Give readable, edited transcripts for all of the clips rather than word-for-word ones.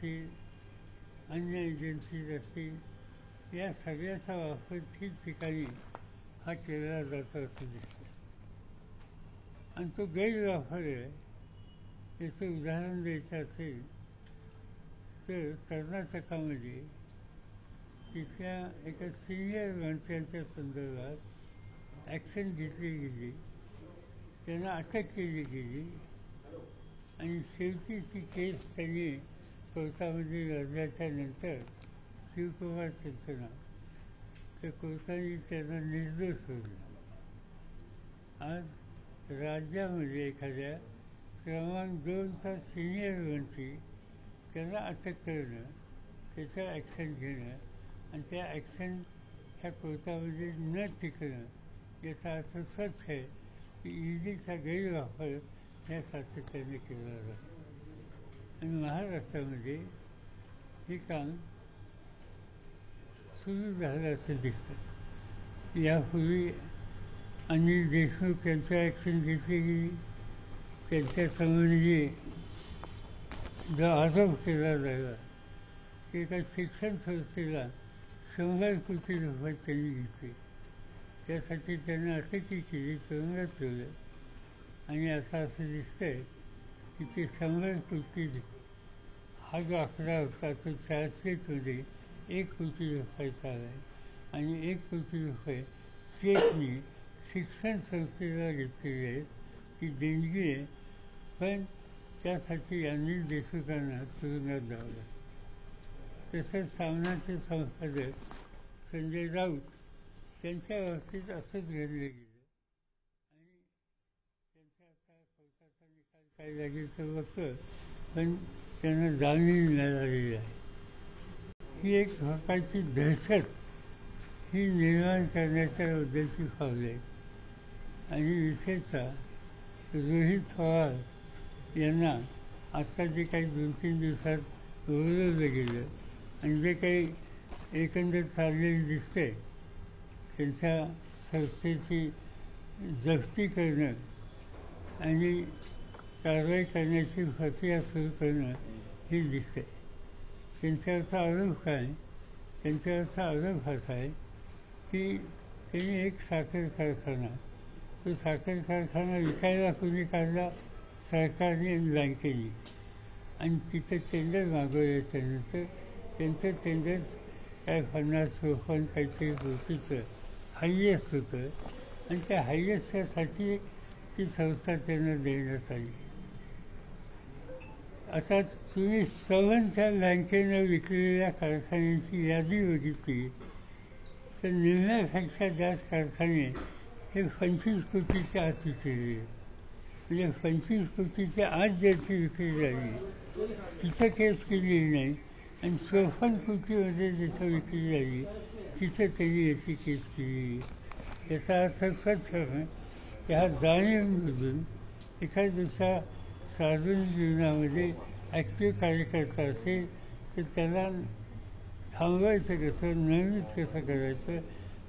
असतील, अन्य एजन्सीज असतील, या सगळ्याचा वापर ठिकठिकाणी हा केला जातो असं दिसतं. आणि तो गैरवापर आहे. याचं उदाहरण द्यायचं असेल तर कर्नाटकामध्ये तिथल्या एका सिनियर मंत्र्यांच्या संदर्भात ॲक्शन घेतली गेली, त्यांना अटक केली गेली आणि शेवटी ती केस त्यांनी कोर्टामध्ये लढल्याच्या नंतर शिवकुमार त्यांचं नाव, तर कोर्टाने त्यांना निर्दोष सोडलं. आज राज्यामध्ये एखाद्या क्रमांक 2चा सिनियर मंत्री त्याला अटक करणं, त्याच्यावर ॲक्शन घेणं आणि त्या ॲक्शन ह्या कोर्टामध्ये न टिकणं, याचा अर्थ स्वच्छ आहे की ईडीचा गैरवापर ह्या सातत्याने केला जातो. आणि महाराष्ट्रामध्ये हे काम सुरू झालं असं दिसतं. यापूर्वी अनिल देशमुख यांच्या ॲक्शन घेतली गेली, त्यांच्या संबंधी जो आरोप केला जायला की एका शिक्षण संस्थेला 100 कोटी रुपये त्यांनी घेतले, त्यासाठी त्यांना अटक केली, तुरुंगात ठेवलं. आणि असं दिसतंय की ते 100 कोटी हा जो आकडा होता तो चार्जशीटमध्ये 1 कोटी रुपयाचा आहे आणि 1 कोटी रुपये चेकनी शिक्षण संस्थेला घेतलेले आहेत, ती देणगी आहे. पण त्यासाठी अनिल देशमुखांना तुरुंगात जावं. तसंच सामनाचे संपादक संजय राऊत त्यांच्या बाबतीत असंच घडलं गेलं आणि त्यांचा आता कोर्टाचा निकाल काय लागेल तर बघतो, पण त्यांना जामीन मिळालेली आहे. ही एक प्रकारची दहशत ही निर्माण करण्याच्या बद्दलची पावले आहेत. आणि विशेषतः रोहित पवार यांना आत्ता जे काही 2-3 दिवसात बोलवलं गेलं आणि जे काही एकंदर चाललेलं दिसतंय, त्यांच्या संस्थेची जप्ती करणं आणि कारवाई करण्याची प्रक्रिया सुरू करणं हे दिसतंय. त्यांच्यावरचा आरोप काय? त्यांच्यावरचा आरोप असा आहे की त्यांनी एक साखर कारखाना, तो साखर कारखाना विकायला कोणी काढला? सरकारने आणि बँकेने. आणि तिथं टेंडर मागवल्याच्यानंतर त्यांचं टेंडर काय 50-54 काहीतरी कोटीचं हायएस्ट होतं आणि त्या हायएस्टसाठी ती संस्था त्यांना देण्यात आली. आता तुम्ही सर्वांच्या बँकेनं विकलेल्या कारखान्यांची यादी बघितली तर निम्म्यापेक्षा जास्त कारखाने हे 25 कोटीच्या आत विकलेले आहेत. म्हणजे 25 कोटीच्या आत ज्याची विक्री झाली तिथं केस केलेली नाही आणि 54 कोटीमध्ये जिथं विक्री झाली तिथं त्यांनी याची केस केली. याचा अर्थ स्वच्छ आहे की हा जाणीवमधून एखाद्या दुसऱ्या सार्वजनिक जीवनामध्ये ॲक्टिव्ह कार्यकर्ता असेल तर त्याला थांबवायचं कसं, नवीन कसं करायचं,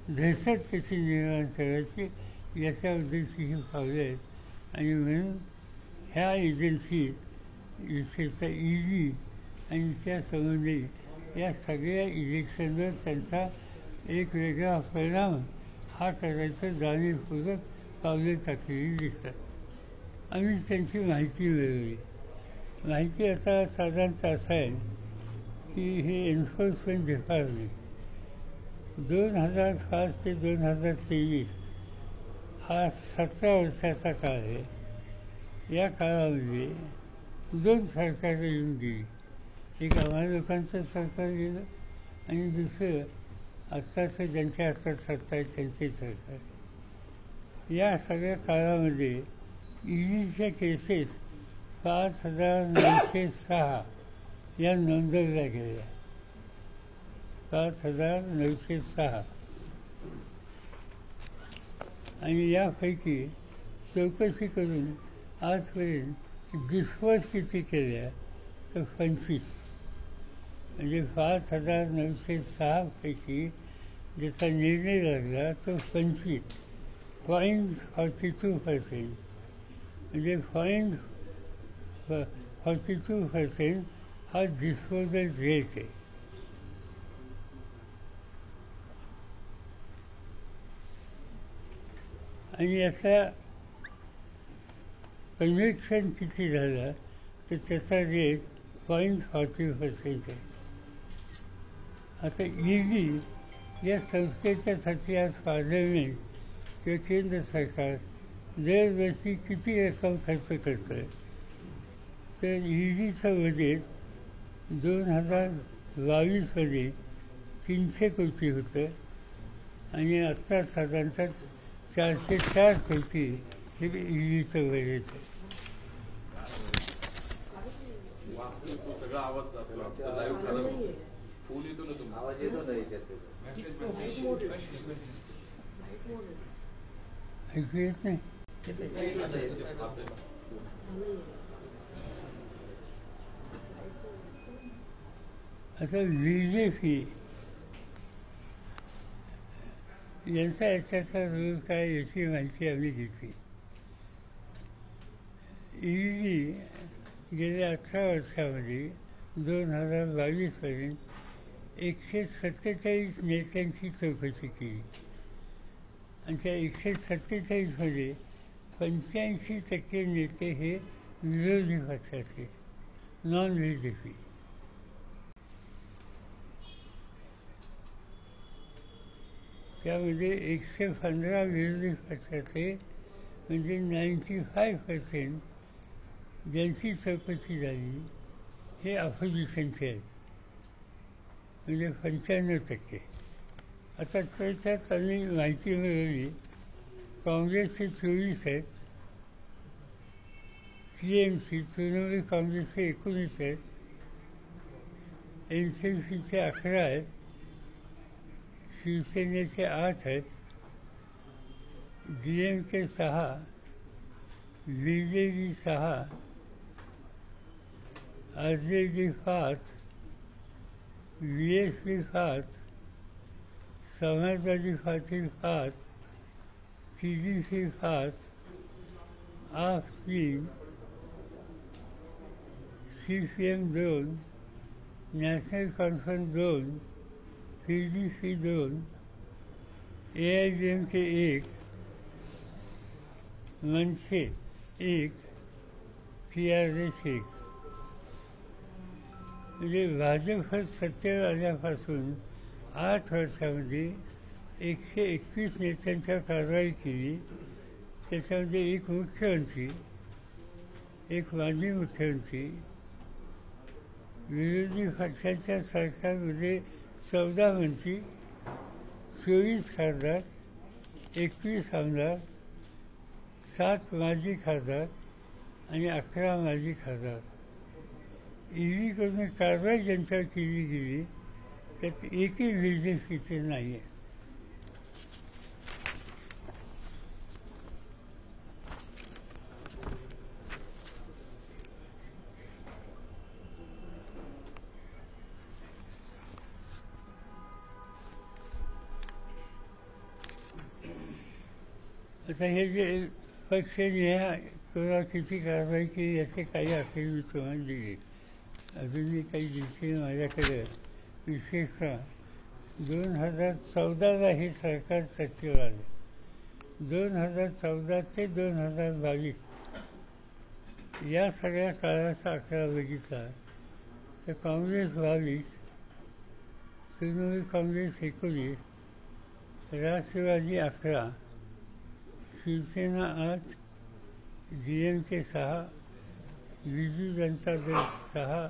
दहशत कशी निर्माण करायची, याच्याबद्दलची ही पावले आहेत. आणि म्हणून ह्या एजन्सी विशेषतः ईडी आणि त्या संबंधी या सगळ्या इलेक्शनवर त्यांचा एक वेगळा परिणाम हा करायचं जाणीवपूर्वक पावले टाकलेली दिसतात. आम्ही त्यांची माहिती मिळवली. माहिती आता साधारणतः असं आहे की हे एन्फोर्समेंट डिपार्टमेंट 2005 ते 2023 हा 17 वर्षाचा काळ आहे. या काळामध्ये 2 सरकारं येऊन गेली. एक आम्हाला लोकांचं सरकार गेलं आणि दुसरं आत्ताचं ज्यांच्या हातात सत्ता आहे त्यांचे सरकार. या सगळ्या काळामध्ये ईडीच्या केसेस 5,906 या नोंदवल्या गेल्या. 5,906 आणि यापैकी चौकशी करून आजपर्यंत डिस्पोज किती केल्या तर 25. म्हणजे 5,906 पैकी ज्याचा निर्णय लागला तो 25.42%. म्हणजे 42% हा डिस्पोजल रेट आहे. आणि याचा कन्व्हेक्शन किती झाला तर त्याचा रेट 0.40% आहे. आता ईडी या संस्थेच्या साठी आज पार्लमेंट किंवा केंद्र सरकार दरवर्षी किती रक्कम खर्च करतं तर ईडीचं बजेट 2022मध्ये 300 कोटी होतं आणि आत्ता साधारणतः 404 कोटी हे ईडीचं बजेट आहे. ऐकू येत नाही. आता बीजेपी यांचा याच्याचा रोल काय याची माहिती आम्ही घेतली. ईडी गेल्या 18 वर्षामध्ये 2022पर्यंत 147 नेत्यांची चौकशी केली आणि त्या 147मध्ये 85% नेते हे विरोधी पक्षाचे, नॉन बीजेपी. त्यामध्ये 115 विरोधी पक्षाचे म्हणजे 95% ज्यांची चौकशी झाली हे अपोजिशनचे आहेत, म्हणजे 95%. आता त्याच्यात आम्ही माहिती मिळवली काँग्रेसचे 24 आहेत, TMC तृणमूल काँग्रेसचे 19 आहेत, NCPचे 11 आहेत, शिवसेनेचे 8 आहेत, DMK 6, BJP 6, RJD 5, BSP 5, समाजवादी पार्टी 5, TDP 5, आप 3, CPM 2, national conference 2, PDP 2, AIDMK 1, मनसे 1, TRS 1. म्हणजे भाजप सत्तेवर आल्यापासून 8 वर्षामध्ये 121 नेत्यांच्या कारवाई केली. त्याच्यामध्ये एक मुख्यमंत्री, एक माजी मुख्यमंत्री, विरोधी पक्षाच्या सरकारमध्ये 14 मंत्री, 24 खासदार, 21 आमदार, 7 माजी खासदार आणि 11 माजी खासदार. ईडीकडून कारवाई ज्यांच्यावर केली गेली त्यात एकही बीजेपीचे नाही आहे. आता हे जे पक्ष ह्या कोणा किती कारवाई केली याचे काही आकडे मी तुम्हाला दिले. अजूनही काही दिवशी माझ्याकडे विशेषतः 2014ला हे सरकार सत्तेवर आले. 2014 ते 2022 या सगळ्या काळाचा आकडा बघितला तर काँग्रेस 22, तृणमूल काँग्रेस 19, राष्ट्रवादी 11, शिवसेना 8, DMK 6, बिजू जनता दल 6,